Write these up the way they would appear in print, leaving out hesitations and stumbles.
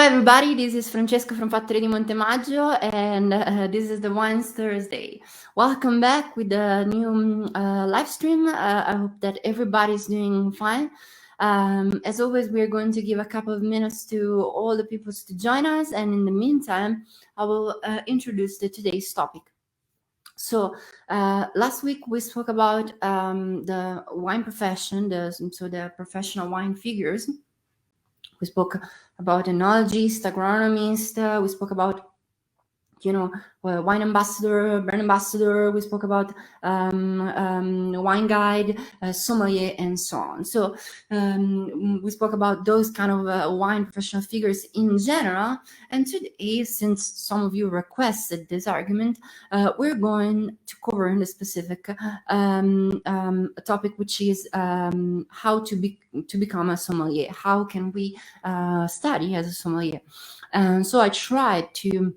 everybody, this is Francesco from Fattoria di Montemaggio, and this is the Wines Thursday. Welcome back with a new live stream. I hope that everybody's doing fine. As always, we're going to give a couple of minutes to all the people to join us, and in the meantime, I will introduce today's topic. So last week we spoke about the wine profession, the professional wine figures. We spoke about enologist, agronomist. We spoke about, wine ambassador, brand ambassador. We spoke about wine guide, sommelier, and so on. So we spoke about those kind of wine professional figures in general. And today, since some of you requested this argument, we're going to cover in the specific a topic, which is how to become a sommelier. How can we study as a sommelier? And so I tried to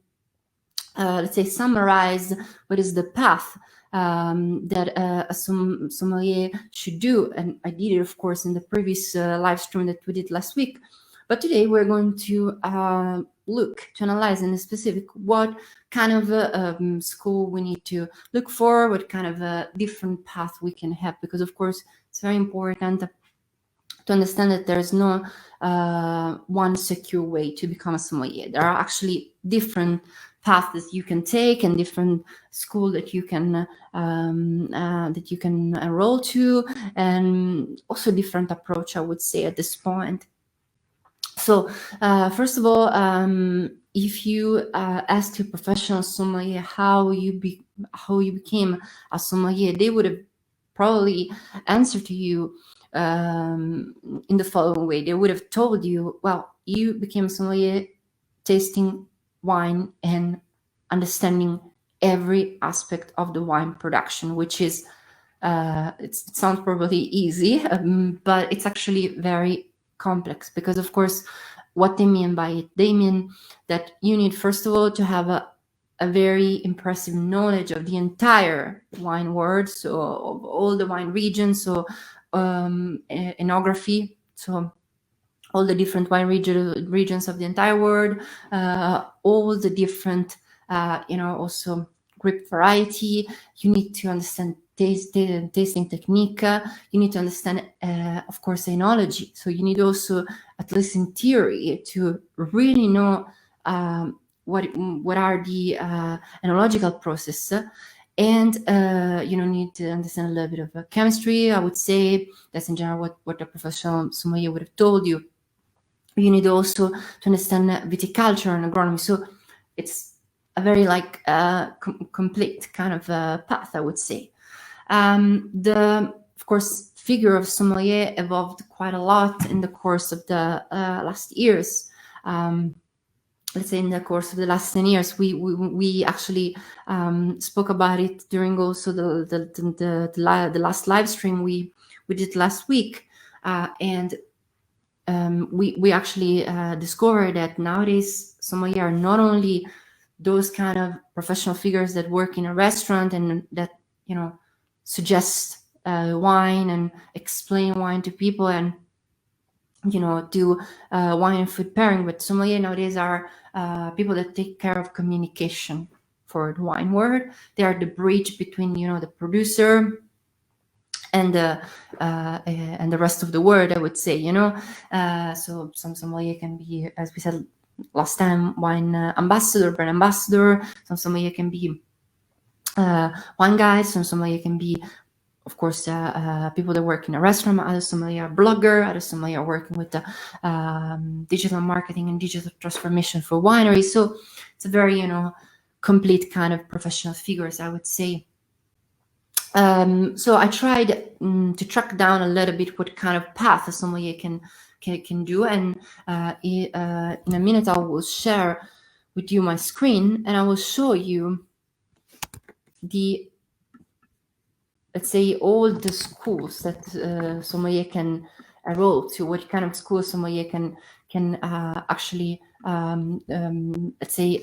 let's say summarize what is the path that a sommelier should do, and I did it, of course, in the previous live stream that we did last week. But today we're going to analyze in a specific what kind of school we need to look for, what kind of different path we can have, because of course it's very important to understand that there's no one secure way to become a sommelier. There are actually different paths that you can take and different school that you can enroll to, and also different approach, I would say, at this point. So first of all, if you ask your professional sommelier how you became a sommelier, they would have probably answered to you in the following way. They would have told you, well, you became a sommelier tasting wine and understanding every aspect of the wine production, which is it sounds probably easy, but it's actually very complex, because of course what they mean by it, they mean that you need first of all to have a very impressive knowledge of the entire wine world, so of all the wine regions, so enography, so all the different wine regions of the entire world, all the different, also grape variety. You need to understand tasting technique. You need to understand, of course, enology. So you need also, at least in theory, to really know what are the enological process. And need to understand a little bit of chemistry. I would say that's in general what a professional sommelier would have told you. You need also to understand viticulture and agronomy. So it's a very complete kind of path, I would say. Of course, figure of sommelier evolved quite a lot in the course of the last years. Let's say in the course of the last 10 years, we actually spoke about it during also the last live stream we did last week, and we actually discovered that nowadays sommelier are not only those kind of professional figures that work in a restaurant and that suggest wine and explain wine to people and do wine and food pairing, but sommelier nowadays are people that take care of communication for the wine world. They are the bridge between the producer and the rest of the world, I would say. So some sommelier can be, as we said last time, wine ambassador, brand ambassador. Some sommelier can be wine guides. Some sommelier can be, of course, people that work in a restaurant. Other sommelier are blogger. Other sommelier are working with the digital marketing and digital transformation for wineries. So it's a very complete kind of professional figures, I would say. So I tried to track down a little bit what kind of path a sommelier can do, and in a minute I will share with you my screen, and I will show you let's say all the schools that sommelier can enroll to, what kind of schools sommelier can actually let's say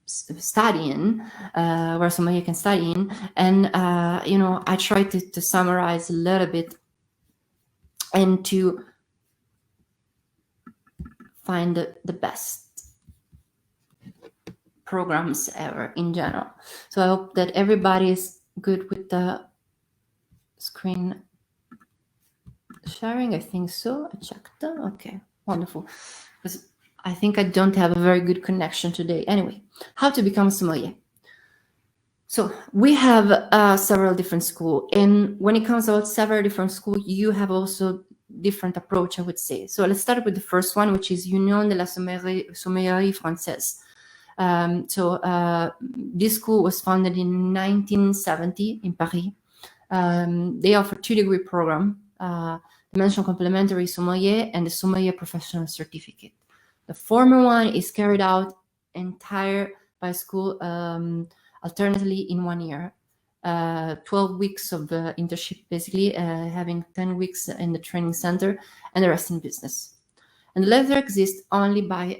study in, where sommelier can study in. And I tried to summarize a little bit and to find the best programs ever in general. So I hope that everybody is good with the screen sharing. I think so. I checked. Okay, wonderful. Because I think I don't have a very good connection today. Anyway, how to become a sommelier. So we have several different schools, and when it comes about several different schools, you have also different approach, I would say. So let's start with the first one, which is Union de la Sommellerie Française. This school was founded in 1970 in Paris. They offer 2-degree program, Dimension Complementary Sommelier and the Sommelier Professional Certificate. The former one is carried out entire by school, alternately in 1 year. 12 weeks of internship, basically, having 10 weeks in the training center and the rest in business. And the latter exists only by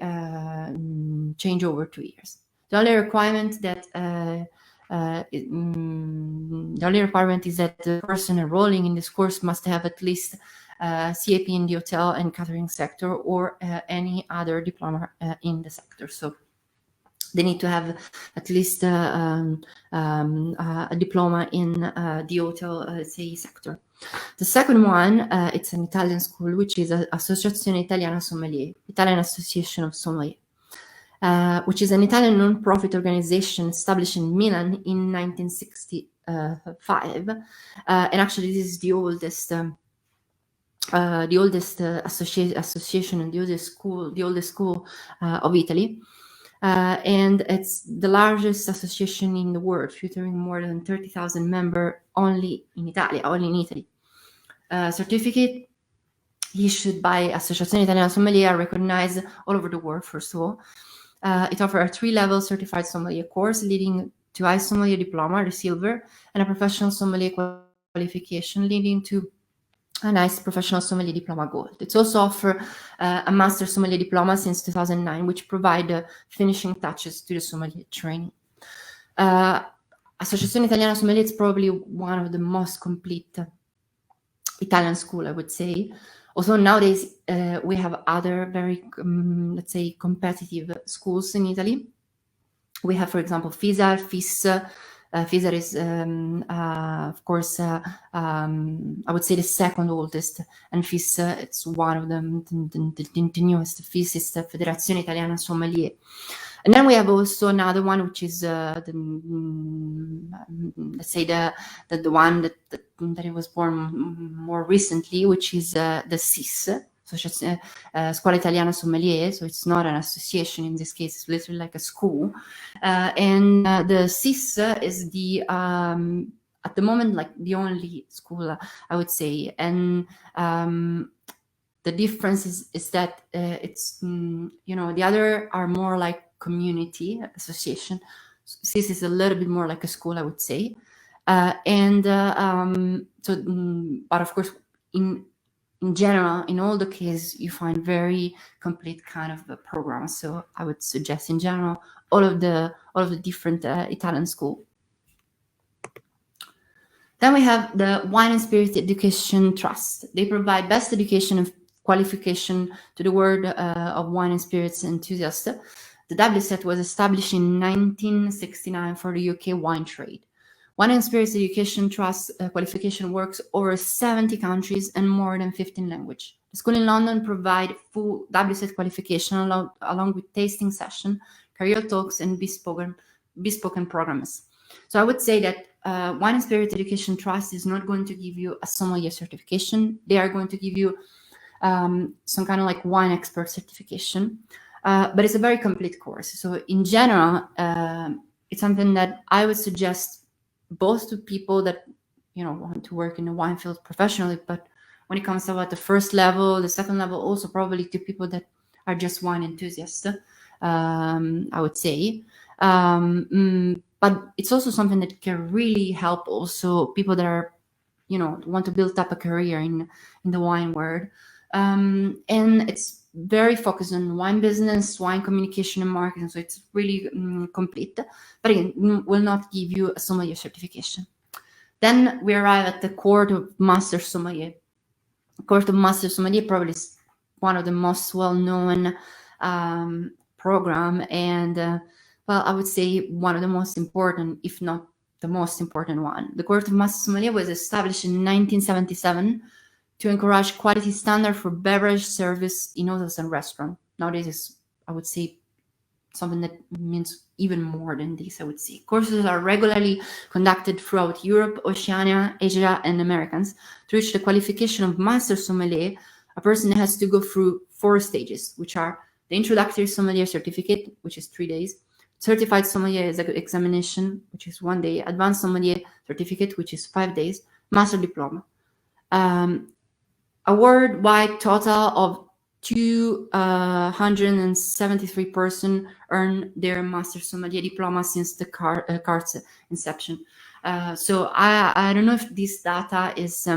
change over 2 years. The only requirement that is that the person enrolling in this course must have at least CAP in the hotel and catering sector, or any other diploma in the sector. So they need to have at least a diploma in the hotel, say, sector. The second one, it's an Italian school, which is Associazione Italiana Sommelier, Italian Association of Sommelier, which is an Italian non-profit organization established in Milan in 1965. And actually, this is the oldest association and the oldest school of Italy. And it's the largest association in the world, featuring more than 30,000 members only in Italy. Certificate issued by Associazione Italiana Sommelier, recognized all over the world, first of all. It offers a 3-level certified sommelier course leading to high sommelier diploma, the silver, and a professional sommelier qualification leading to a nice professional sommelier diploma gold. It's also offer a master sommelier diploma since 2009, which provide finishing touches to the sommelier training. Associazione Italiana Sommelier is probably one of the most complete Italian school, I would say. Also nowadays, we have other very, let's say, competitive schools in Italy. We have, for example, FISA, FIS. FISA is, of course, I would say the second oldest, and FIS, it's one of them, the newest. FIS is the Federazione Italiana Sommelier. And then we have also another one, which is let's say the one that it was born more recently, which is the SIS, Scuola Italiana Sommelier. So it's not an association in this case; it's literally like a school. And the SIS is the at the moment like the only school, I would say. And the difference is that it's the other are more like community association. This is a little bit more like a school, I would say. But of course, in general, in all the cases, you find very complete kind of programs. So I would suggest, in general, all of the different Italian school. Then we have the Wine and Spirit Education Trust. They provide best education and qualification to the world of wine and spirits enthusiasts. The WSET was established in 1969 for the UK wine trade. Wine and Spirits Education Trust qualification works over 70 countries and more than 15 languages. The school in London provides full WSET qualification along with tasting session, career talks, and bespoken programs. So I would say that Wine and Spirit Education Trust is not going to give you a sommelier certification. They are going to give you some kind of like wine expert certification. But it's a very complete course. So in general, it's something that I would suggest both to people that want to work in the wine field professionally, but when it comes to about the first level, the second level, also probably to people that are just wine enthusiasts, I would say. But it's also something that can really help also people that are, want to build up a career in the wine world. And it's very focused on wine business, wine communication and marketing. So it's really complete, but again, will not give you a sommelier certification. Then we arrive at the Court of Master Sommelier. Court of Master Sommelier probably is one of the most well-known program, and well, I would say one of the most important, if not the most important one. The Court of Master Sommelier was established in 1977 to encourage quality standard for beverage service in hotels and restaurants. Nowadays, is, I would say, something that means even more than this, I would say. Courses are regularly conducted throughout Europe, Oceania, Asia, and Americans. To reach the qualification of Master Sommelier, a person has to go through 4 stages, which are the Introductory Sommelier Certificate, which is 3 days, Certified Sommelier Examination, which is 1 day, Advanced Sommelier Certificate, which is 5 days, Master Diploma. A worldwide total of 273 persons earned their Master Sommelier diploma since the card's inception. So I don't know if this data is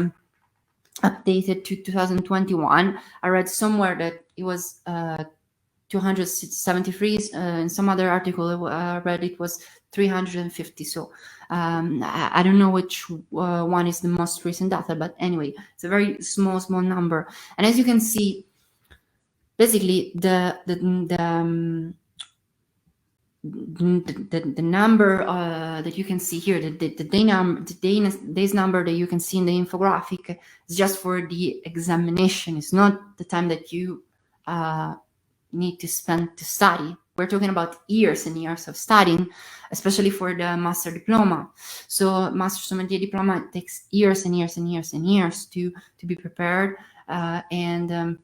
updated to 2021. I read somewhere that it was 273. In some other article I read it was 350. So I don't know which one is the most recent data, but anyway, it's a very small number. And as you can see, basically the number that you can see here, the days number that you can see in the infographic is just for the examination. It's not the time that you need to spend to study. We're talking about years and years of studying, especially for the master diploma. So master sommelier diploma takes years and years and years and years to be prepared, and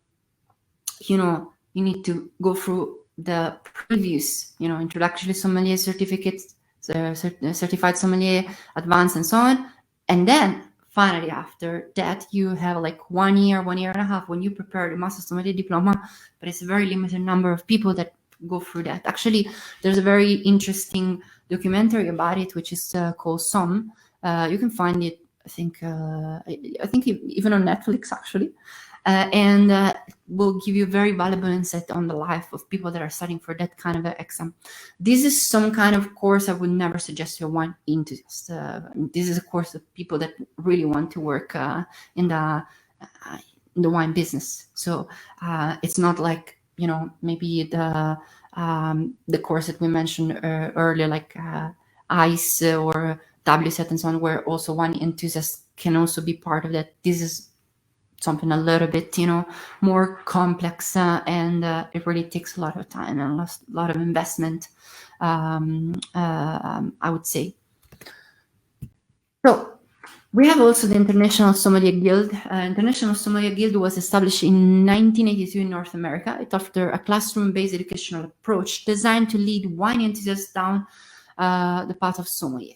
you know, you need to go through the previous, you know, introductory sommelier certificates, certified sommelier, advanced, and so on. And then finally, after that, you have like 1 year, 1.5 years when you prepare the master sommelier diploma, but it's a very limited number of people that go through that. Actually, there's a very interesting documentary about it, which is called Somm. You can find it, I think even on Netflix, actually. And will give you very valuable insight on the life of people that are studying for that kind of exam. This is some kind of course I would never suggest to a wine enthusiast. This is a course of people that really want to work in the wine business. So it's not like, you know, maybe the course that we mentioned earlier, like ICE or WSET and so on, where also wine enthusiasts can also be part of that. This is something a little bit, you know, more complex, and it really takes a lot of time and a lot of investment, I would say. So we have also the International Sommelier Guild. International Sommelier Guild was established in 1982 in North America. It offered a classroom-based educational approach designed to lead wine enthusiasts down the path of sommelier.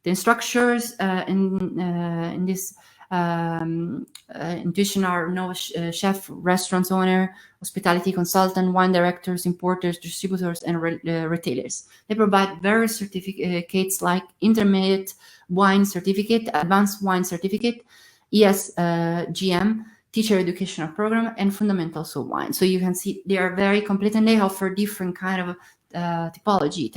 The instructors in this intuition are chef, restaurant owner, hospitality consultant, wine directors, importers, distributors, and retailers. They provide various certificates like intermediate wine certificate, advanced wine certificate, ESGM, teacher educational program, and fundamentals of wine. So you can see they are very complete, and they offer different kind of typologies,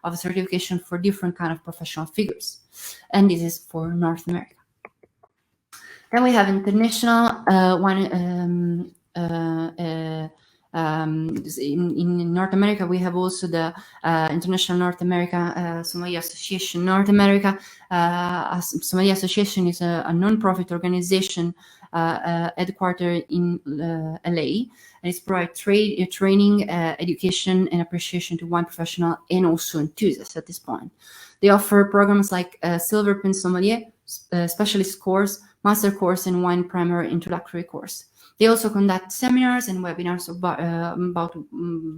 of certification for different kind of professional figures. And this is for North America. Then we have international wine. In North America, we have also the International North America Sommelier Association. North America Sommelier Association is a non-profit organization headquartered in LA, and it's provide training, education, and appreciation to wine professional and also enthusiasts at this point. They offer programs like Silver Pin Sommelier, specialist course, master course, and wine primer introductory course. They also conduct seminars and webinars about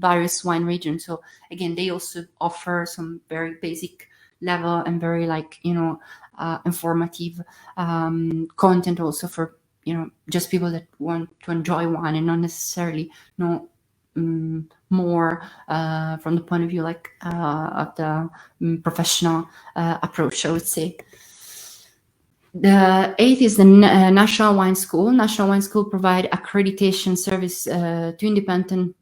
various wine regions. So again, they also offer some very basic level and very, like, you know, informative content also for, you know, just people that want to enjoy wine and not necessarily know more from the point of view like of the professional approach, I would say. The 8th is the National Wine School. National Wine School provide accreditation service to independent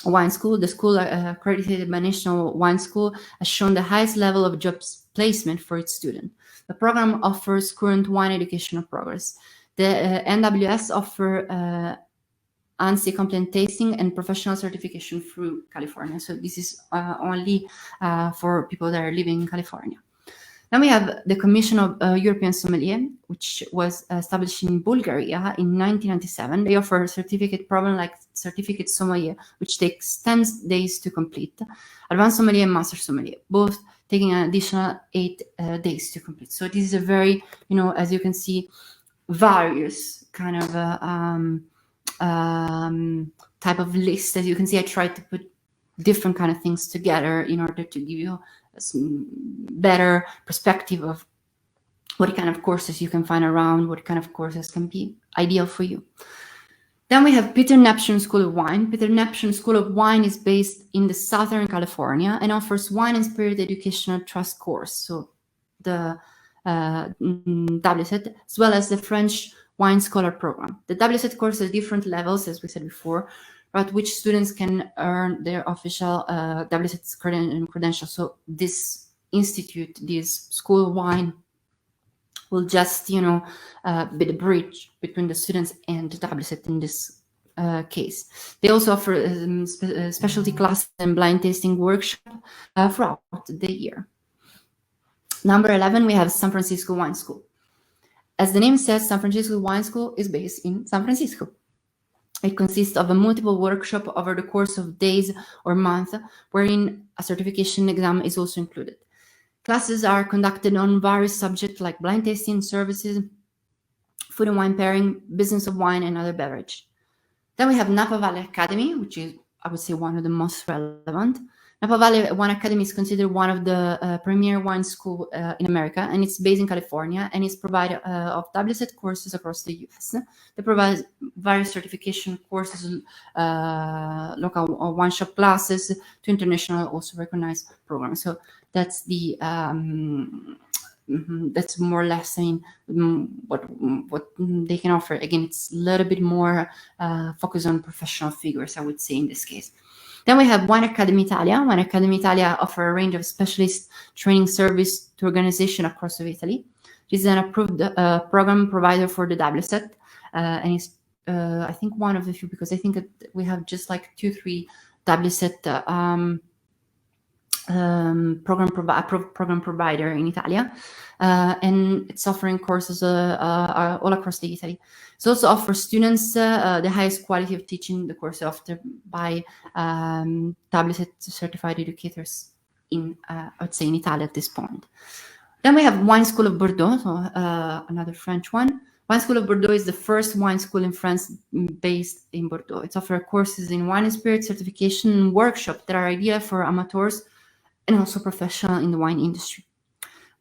wine school. The school accredited by National Wine School has shown the highest level of job placement for its student. The program offers current wine educational progress. The NWS offer ANSI compliant tasting, and professional certification through California. So this is only for people that are living in California. Then we have the Commission of European Sommelier, which was established in Bulgaria in 1997. They offer a certificate program like Certificate Sommelier, which takes 10 days to complete. Advanced Sommelier and Master Sommelier, both taking an additional 8 days to complete. So this is a very, as you can see, various kind of type of list. As you can see, I tried to put different kind of things together in order to give you a better perspective of what kind of courses you can find around, what kind of courses can be ideal for you. Then we have Peter Neptune School of Wine. Peter Neptune School of Wine is based in the Southern California and offers wine and spirit educational trust course. So the WSET, as well as the French Wine Scholar Program. The WSET course has different levels, as we said before, but which students can earn their official WSET credential. So this institute, this School of Wine, will just, be the bridge between the students and the WSET in this case. They also offer specialty classes and blind tasting workshop throughout the year. Number 11, we have San Francisco Wine School. As the name says, San Francisco Wine School is based in San Francisco. It consists of a multiple workshop over the course of days or month, wherein a certification exam is also included. Classes are conducted on various subjects like blind tasting services, food and wine pairing, business of wine, and other beverage. Then we have Napa Valley Academy, which is, I would say, one of the most relevant. Napa Valley Wine Academy is considered one of the premier wine schools in America, and it's based in California, and it's provider of WSET courses across the US. They provide various certification courses, local wine shop classes to international also recognized programs. So that's the that's more or less what they can offer. Again, it's a little bit more focused on professional figures, I would say, in this case. Then we have Wine Academy Italia. Wine Academy Italia offer a range of specialist training service to organizations across Italy. This is an approved program provider for the WSET, and it's I think one of the few, because I think that we have just like 2-3 WSET program provider in Italia, and it's offering courses all across Italy. It also offers students the highest quality of teaching. The course offered by WSET certified educators in, I would say, in Italy at this point. Then we have Wine School of Bordeaux, so another French one. Wine School of Bordeaux is the first wine school in France based in Bordeaux. It offers courses in wine and spirit certification and workshops that are ideal for amateurs and also professional in the wine industry.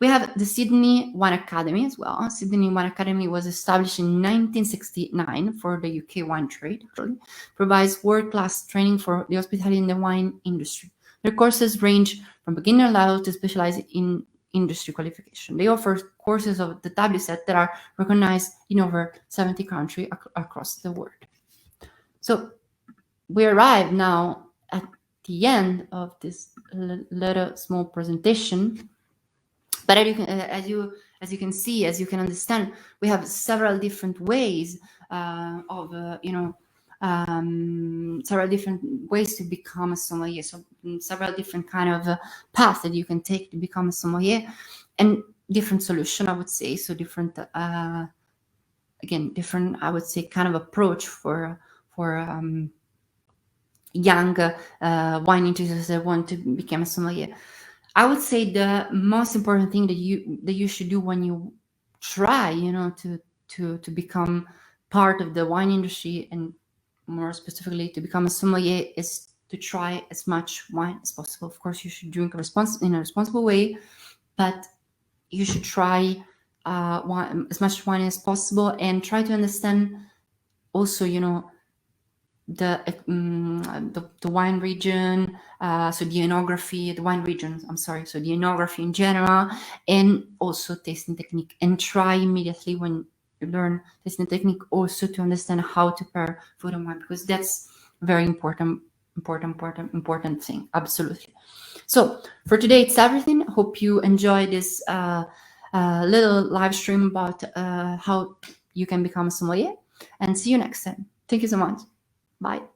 We have the Sydney Wine Academy as well. Sydney Wine Academy was established in 1969 for the UK wine trade, actually. Provides world-class training for the hospitality in the wine industry. Their courses range from beginner level to specialize in industry qualification. They offer courses of the WSET that are recognized in over 70 countries across the world. So we arrive now at the end of this little small presentation. But as you can see, as you can understand, we have several different ways several different ways to become a sommelier. So several different kind of paths that you can take to become a sommelier, and different solution, I would say. So different, different, I would say, kind of approach for young wine enthusiasts that want to become a sommelier. I would say the most important thing that you should do when you try, to become part of the wine industry, and more specifically to become a sommelier, is to try as much wine as possible. Of course, you should drink in a responsible way, but you should try as much wine as possible, and try to understand also, the wine region, so the enography, the wine regions, so the enography in general, and also tasting technique. And try immediately when you learn tasting technique also to understand how to pair food and wine, because that's very important thing. Absolutely. So for today, it's everything. Hope you enjoy this little live stream about how you can become a sommelier, and see you next time. Thank you so much. Bye.